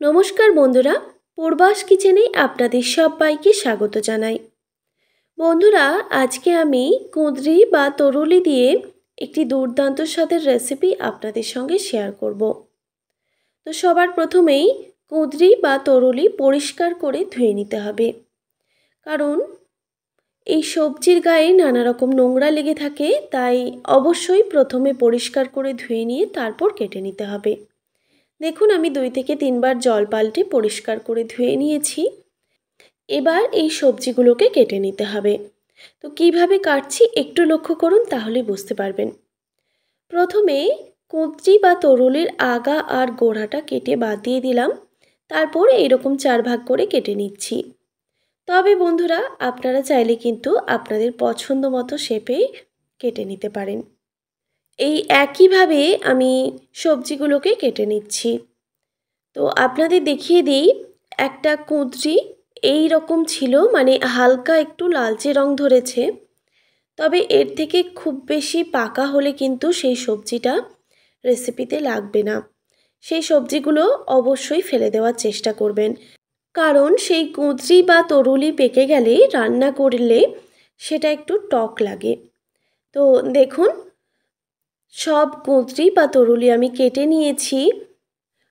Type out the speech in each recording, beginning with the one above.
নমস্কার বন্ধুরা, পূর্বাস কিচেনে আপনাদের সবাইকে স্বাগত জানাই। বন্ধুরা, আজকে আমি কুঁদরি বা তরুলি দিয়ে একটি দুর্দান্ত স্বাদের রেসিপি আপনাদের সঙ্গে শেয়ার করব। তো সবার প্রথমেই কুঁদরি বা তরুলি পরিষ্কার করে ধুয়ে নিতে হবে, কারণ এই সবজির গায়ে নানা রকম নোংরা লেগে থাকে, তাই অবশ্যই প্রথমে পরিষ্কার করে ধুয়ে নিয়ে তারপর কেটে নিতে হবে। দেখুন, আমি 2 থেকে 3 বার জল পাল্টে পরিষ্কার করে ধুয়ে নিয়েছি। এবার এই সবজিগুলোকে কেটে নিতে হবে। তো কিভাবে কাটছি একটু লক্ষ্য করুন, তাহলে বুঝতে পারবেন। প্রথমে কুঁদরি বা তরুলির আগা আর গোড়াটা কেটে বাদ দিয়ে দিলাম। তারপর এইরকম 4 ভাগ করে কেটে নিচ্ছি। তবে বন্ধুরা, আপনারা চাইলে কিন্তু আপনাদের পছন্দ মতো শেপে কেটে নিতে পারেন। এই একইভাবে আমি সবজিগুলোকে কেটে নিচ্ছি। তো আপনাদের দেখিয়ে দিই, একটা কুঁদরি এই রকম ছিল, মানে হালকা একটু লালচে রং ধরেছে। তবে এর থেকে খুব বেশি পাকা হলে কিন্তু সেই সবজিটা রেসিপিতে লাগবে না। সেই সবজিগুলো অবশ্যই ফেলে দেওয়ার চেষ্টা করবেন, কারণ সেই কুঁদরি বা তরুলি পেকে গেলে রান্না করলে সেটা একটু টক লাগে। তো দেখুন, সব কুঁদরি বা তরুলি আমি কেটে নিয়েছি।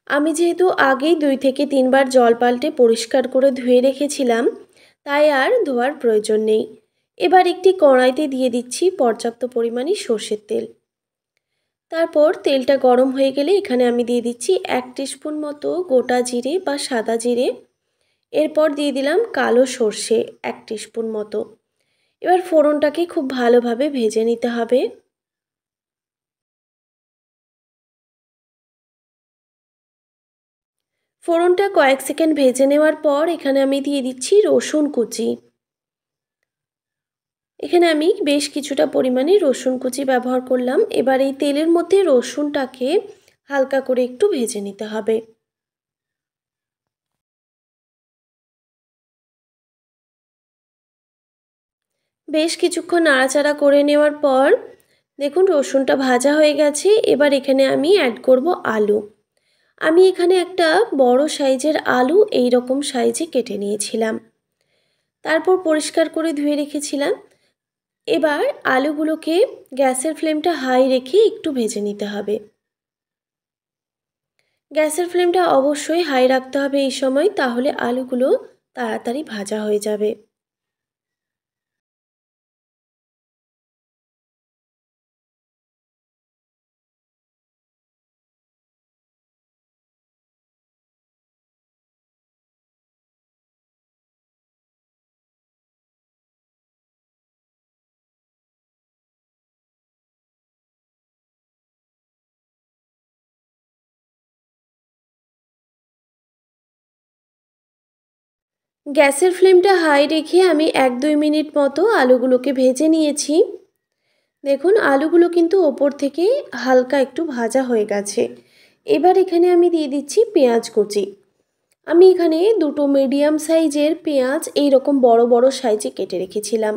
আমি যেহেতু আগেই 2 থেকে 3 বার জল পাল্টে পরিষ্কার করে ধুয়ে রেখেছিলাম, তাই আর ধোয়ার প্রয়োজন নেই। এবার একটি কড়াইতে দিয়ে দিচ্ছি পর্যাপ্ত পরিমাণে সর্ষের তেল। তারপর তেলটা গরম হয়ে গেলে এখানে আমি দিয়ে দিচ্ছি 1 টিস্পুন মতো গোটা জিরে বা সাদা জিরে। এরপর দিয়ে দিলাম কালো সর্ষে 1 টিস্পুন মতো। এবার ফোড়নটাকে খুব ভালোভাবে ভেজে নিতে হবে। ফোড়নটা কয়েক সেকেন্ড ভেজে নেওয়ার পর এখানে আমি দিয়ে দিচ্ছি রসুন কুচি। এখানে আমি বেশ কিছুটা পরিমাণে রসুন কুচি ব্যবহার করলাম। এবার এই তেলের মধ্যে রসুনটাকে হালকা করে একটু ভেজে নিতে হবে। বেশ কিছুক্ষণ নাড়াচাড়া করে নেওয়ার পর দেখুন রসুনটা ভাজা হয়ে গেছে। এবার এখানে আমি অ্যাড করব আলু। আমি এখানে একটা বড় সাইজের আলু এই রকম সাইজে কেটে নিয়েছিলাম। তারপর পরিষ্কার করে ধুয়ে রেখেছিলাম। এবার আলুগুলোকে গ্যাসের ফ্লেমটা হাই রেখে একটু ভেজে নিতে হবে। গ্যাসের ফ্লেমটা অবশ্যই হাই রাখতে হবে এই সময়, তাহলে আলুগুলো তাড়াতাড়ি ভাজা হয়ে যাবে। গ্যাসের ফ্লেমটা হাই রেখে আমি 1-2 মিনিট মতো আলুগুলোকে ভেজে নিয়েছি। দেখুন আলুগুলো কিন্তু ওপর থেকে হালকা একটু ভাজা হয়ে গেছে। এবার এখানে আমি দিয়ে দিচ্ছি পেঁয়াজ কুচি। আমি এখানে দুটো মিডিয়াম সাইজের পেঁয়াজ এই রকম বড় বড় সাইজে কেটে রেখেছিলাম,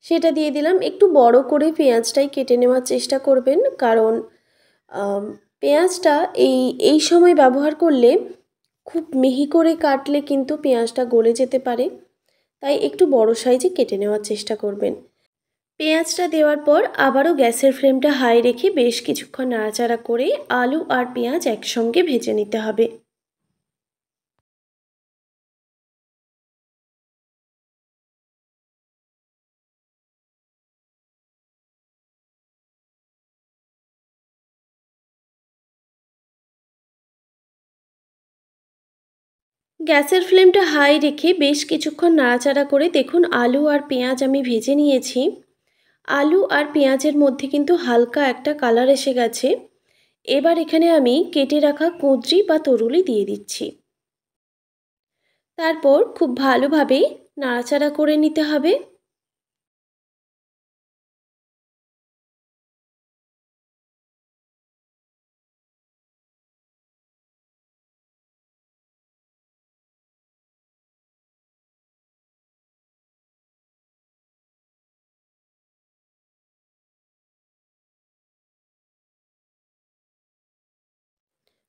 সেটা দিয়ে দিলাম। একটু বড় করে পেঁয়াজটাই কেটে নেওয়ার চেষ্টা করবেন, কারণ পেঁয়াজটা এই এই সময় ব্যবহার করলে খুব মিহি করে কাটলে কিন্তু পেঁয়াজটা গলে যেতে পারে, তাই একটু বড় সাইজে কেটে নেওয়ার চেষ্টা করবেন। পেঁয়াজটা দেওয়ার পর আবারও গ্যাসের ফ্লেমটা হাই রেখে বেশ কিছুক্ষণ নাড়াচাড়া করে আলু আর পেঁয়াজ একসঙ্গে ভেজে নিতে হবে। গ্যাসের ফ্লেমটা হাই রেখে বেশ কিছুক্ষণ নাড়াচাড়া করে দেখুন আলু আর পেঁয়াজ আমি ভেজে নিয়েছি। আলু আর পেঁয়াজের মধ্যে কিন্তু হালকা একটা কালার এসে গেছে। এবার এখানে আমি কেটে রাখা কুঁদরি বা তরুলি দিয়ে দিচ্ছি। তারপর খুব ভালোভাবে নাড়াচাড়া করে নিতে হবে।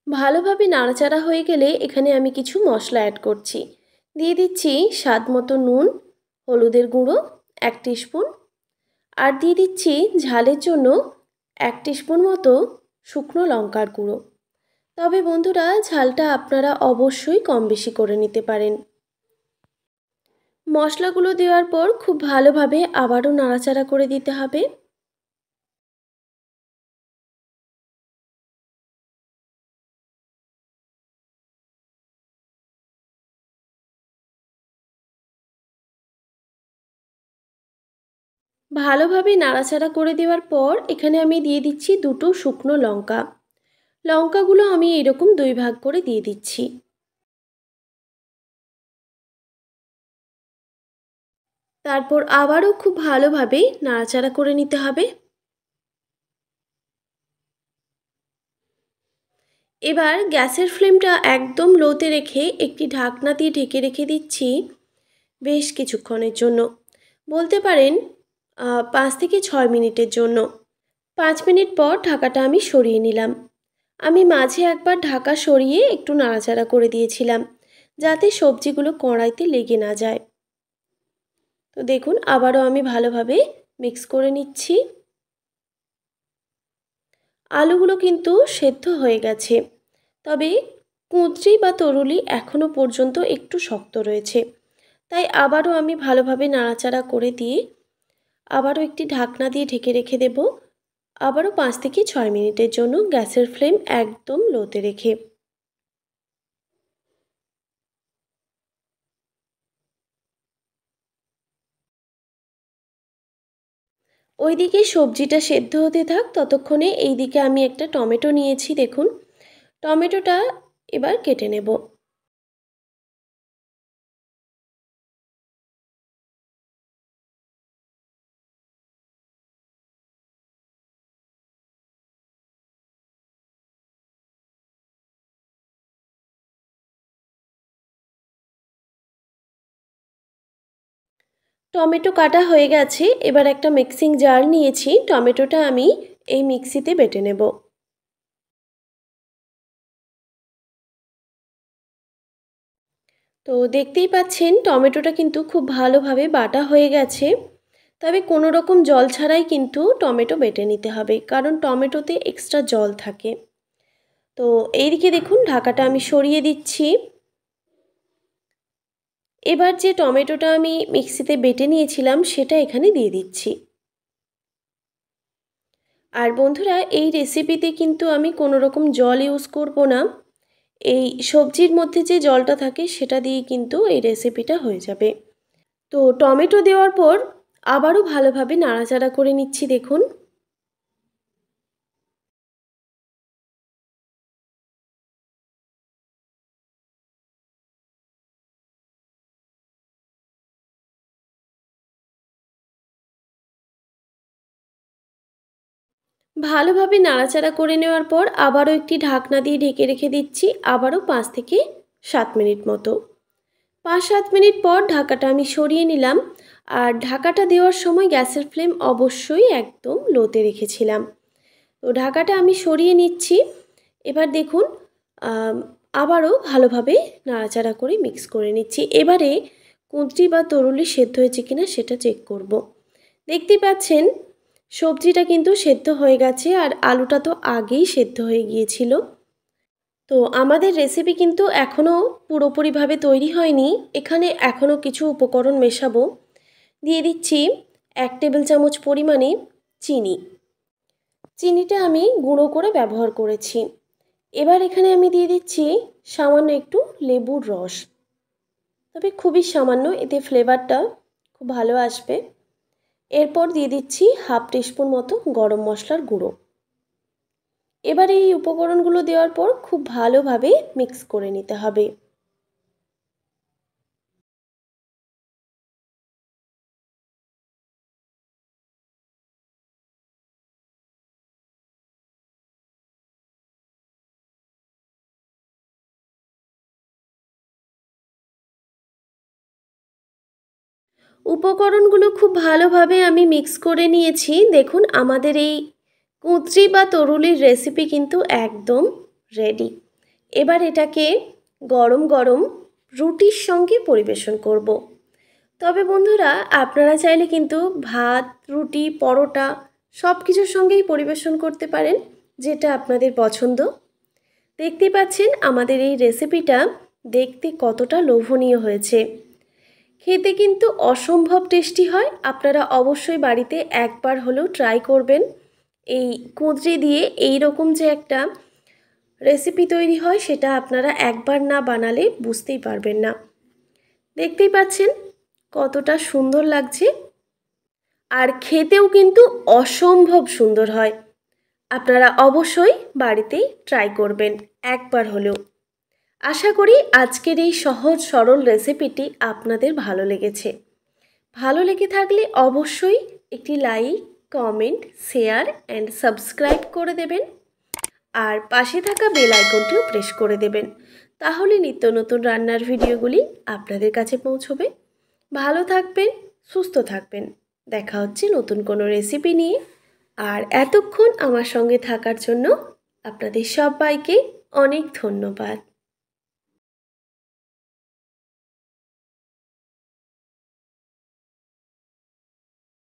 ভালোভাবে নাড়াচাড়া হয়ে গেলে এখানে আমি কিছু মশলা অ্যাড করছি। দিয়ে দিচ্ছি স্বাদ মতো নুন, হলুদের গুঁড়ো 1 টিস্পুন, আর দিয়ে দিচ্ছি ঝালের জন্য 1 টিস্পুন মতো শুকনো লঙ্কার গুঁড়ো। তবে বন্ধুরা, ঝালটা আপনারা অবশ্যই কম বেশি করে নিতে পারেন। মশলাগুলো দেওয়ার পর খুব ভালোভাবে আবারও নাড়াচাড়া করে দিতে হবে। ভালোভাবে নাড়াচাড়া করে দেওয়ার পর এখানে আমি দিয়ে দিচ্ছি 2টো শুকনো লঙ্কা। লঙ্কাগুলো আমি এরকম 2 ভাগ করে দিয়ে দিচ্ছি। তারপর আবারও খুব ভালোভাবে নাড়াচাড়া করে নিতে হবে। এবার গ্যাসের ফ্লেমটা একদম লোতে রেখে একটি ঢাকনা দিয়ে ঢেকে রেখে দিচ্ছি বেশ কিছুক্ষণের জন্য। বলতে পারেন 5 থেকে 6 মিনিটের জন্য। 5 মিনিট পর ঢাকাটা আমি সরিয়ে নিলাম। আমি মাঝে একবার ঢাকা সরিয়ে একটু নাড়াচাড়া করে দিয়েছিলাম, যাতে সবজিগুলো কড়াইতে লেগে না যায়। তো দেখুন, আবারও আমি ভালোভাবে মিক্স করে নিচ্ছি। আলুগুলো কিন্তু সেদ্ধ হয়ে গেছে, তবে কুঁদরি বা তরুলি এখনও পর্যন্ত একটু শক্ত রয়েছে। তাই আবারও আমি ভালোভাবে নাড়াচাড়া করে দিয়ে আবারও একটি ঢাকনা দিয়ে ঢেকে রেখে দেব, আবারও 5 থেকে 6 মিনিটের জন্য, গ্যাসের ফ্লেম একদম লোতে রেখে। ওইদিকে সবজিটা সেদ্ধ হতে থাক, ততক্ষণে এইদিকে আমি একটা টমেটো নিয়েছি। দেখুন, টমেটোটা এবার কেটে নেব। টমেটো কাটা হয়ে গেছে। এবার একটা মিক্সিং জার নিয়েছি, টমেটোটা আমি এই মিক্সিতে বেটে নেব। তো দেখতেই পাচ্ছেন টমেটোটা কিন্তু খুব ভালোভাবে বাটা হয়ে গেছে। তবে কোনো রকম জল ছাড়াই কিন্তু টমেটো বেটে নিতে হবে, কারণ টমেটোতে এক্সট্রা জল থাকে। তো এইদিকে দেখুন, ঢাকাটা আমি সরিয়ে দিচ্ছি। এবার যে টমেটোটা আমি মিক্সিতে বেটে নিয়েছিলাম সেটা এখানে দিয়ে দিচ্ছি। আর বন্ধুরা, এই রেসিপিতে কিন্তু আমি কোনো রকম জল ইউজ করব না। এই সবজির মধ্যে যে জলটা থাকে সেটা দিয়ে কিন্তু এই রেসিপিটা হয়ে যাবে। তো টমেটো দেওয়ার পর আবারও ভালোভাবে নাড়াচাড়া করে নিচ্ছি। দেখুন, ভালোভাবে নাড়াচাড়া করে নেওয়ার পর আবারও একটি ঢাকনা দিয়ে ঢেকে রেখে দিচ্ছি, আবারও 5 থেকে 7 মিনিট মতো। 5-7 মিনিট পর ঢাকাটা আমি সরিয়ে নিলাম। আর ঢাকাটা দেওয়ার সময় গ্যাসের ফ্লেম অবশ্যই একদম লোতে রেখেছিলাম। তো ঢাকাটা আমি সরিয়ে নিচ্ছি। এবার দেখুন, আবারও ভালোভাবে নাড়াচাড়া করে মিক্স করে নিচ্ছি। এবারে কুঁদরি বা তরুলি সেদ্ধ হয়েছে কিনা সেটা চেক করব। দেখতেই পাচ্ছেন সবজিটা কিন্তু সেদ্ধ হয়ে গেছে, আর আলুটা তো আগেই সেদ্ধ হয়ে গিয়েছিল। তো আমাদের রেসিপি কিন্তু এখনও পুরোপুরিভাবে তৈরি হয়নি। এখানে এখনও কিছু উপকরণ মেশাবো। দিয়ে দিচ্ছি 1 টেবিল চামচ পরিমাণে চিনি। চিনিটা আমি গুঁড়ো করে ব্যবহার করেছি। এবার এখানে আমি দিয়ে দিচ্ছি সামান্য একটু লেবুর রস, তবে খুবই সামান্য, এতে ফ্লেভারটা খুব ভালো আসবে। এরপর দিয়ে দিচ্ছি 1/2 টিস্পুন মতো গরম মশলার গুঁড়ো। এবার এই উপকরণগুলো দেওয়ার পর খুব ভালোভাবে মিক্স করে নিতে হবে। উপকরণগুলো খুব ভালোভাবে আমি মিক্স করে নিয়েছি। দেখুন, আমাদের এই কুঁদরি বা তরুলির রেসিপি কিন্তু একদম রেডি। এবার এটাকে গরম গরম রুটির সঙ্গে পরিবেশন করব। তবে বন্ধুরা, আপনারা চাইলে কিন্তু ভাত, রুটি, পরোটা সব কিছুর সঙ্গেই পরিবেশন করতে পারেন, যেটা আপনাদের পছন্দ। দেখতেই পাচ্ছেন আমাদের এই রেসিপিটা দেখতে কতটা লোভনীয় হয়েছে। খেতে কিন্তু অসম্ভব টেস্টি হয়। আপনারা অবশ্যই বাড়িতে একবার হলেও ট্রাই করবেন। এই কুঁদরি দিয়ে এই রকম যে একটা রেসিপি তৈরি হয়, সেটা আপনারা একবার না বানালে বুঝতেই পারবেন না। দেখতেই পাচ্ছেন কতটা সুন্দর লাগছে, আর খেতেও কিন্তু অসম্ভব সুন্দর হয়। আপনারা অবশ্যই বাড়িতেই ট্রাই করবেন একবার হলেও। আশা করি আজকের এই সহজ সরল রেসিপিটি আপনাদের ভালো লেগেছে। ভালো লেগে থাকলে অবশ্যই একটি like, comment, share and subscribe করে দেবেন, আর পাশে থাকা বেল আইকনটিও প্রেস করে দেবেন। তাহলে নিত্য নতুন রান্নার ভিডিওগুলি আপনাদের কাছে পৌঁছবে। ভালো থাকবেন, সুস্থ থাকবেন। দেখা হচ্ছে নতুন কোনো রেসিপি নিয়ে। আর এতক্ষণ আমার সঙ্গে থাকার জন্য আপনাদের সবাইকে অনেক ধন্যবাদ।